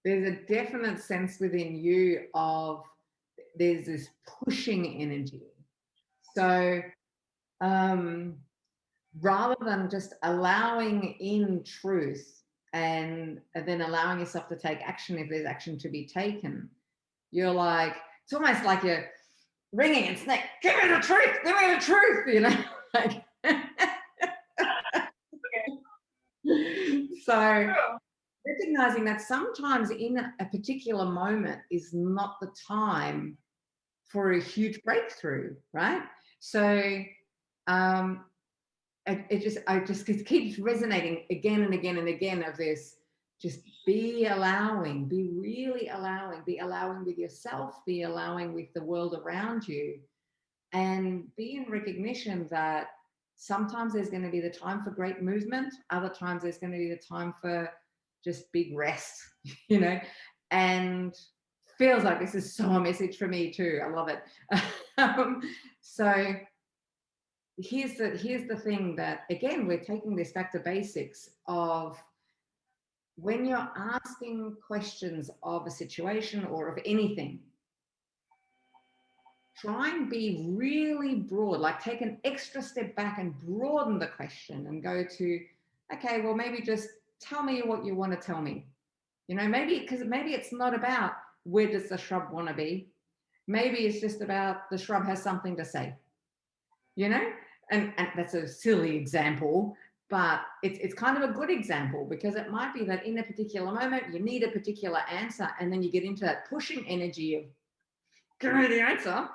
there's a definite sense within you of there's this pushing energy. So rather than just allowing in truth and then allowing yourself to take action if there's action to be taken, you're like, it's almost like you're wringing its neck. Give me the truth. Give me the truth. You know, like. So recognizing that sometimes in a particular moment is not the time for a huge breakthrough, right? So it keeps resonating again and again and again of this. Just be allowing, be really allowing, be allowing with yourself, be allowing with the world around you, and be in recognition that sometimes there's going to be the time for great movement, other times there's going to be the time for just big rest, you know, and feels like this is so a message for me too. I love it. So here's the thing that, again, we're taking this back to basics of when you're asking questions of a situation or of anything, try and be really broad, like take an extra step back and broaden the question and go to, okay, well, maybe just tell me what you want to tell me. You know, maybe it's not about where does the shrub want to be. Maybe it's just about the shrub has something to say, you know, and that's a silly example, but it's kind of a good example, because it might be that in a particular moment you need a particular answer, and then you get into that pushing energy of give me the answer.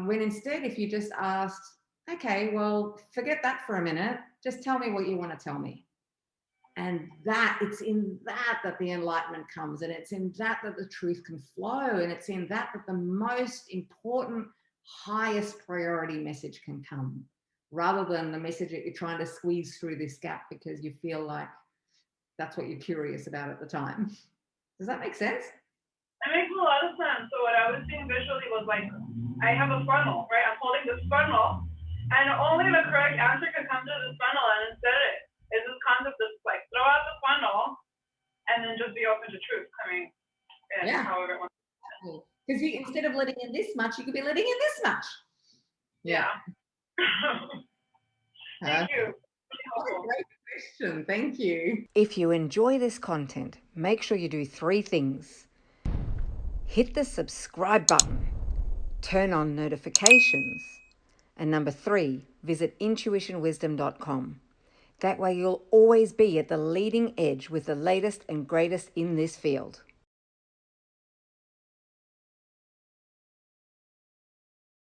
When instead, if you just asked, okay, well, forget that for a minute, just tell me what you want to tell me. And that it's in that the enlightenment comes, and it's in that the truth can flow, and it's in that the most important, highest priority message can come, rather than the message that you're trying to squeeze through this gap because you feel like that's what you're curious about at the time. Does that make sense? It makes a lot of sense. So what I was seeing visually was like, I have a funnel, right? I'm holding this funnel, and only the correct answer can come through this funnel. And instead, it's this concept of like throw out the funnel, and then just be open to truth coming in, however it wants. Because instead of letting in this much, you could be letting in this much. Yeah. Thank you. What a great question. Thank you. If you enjoy this content, make sure you do 3 things. Hit the subscribe button, turn on notifications, and number 3, visit intuitionwisdom.com. That way you'll always be at the leading edge with the latest and greatest in this field.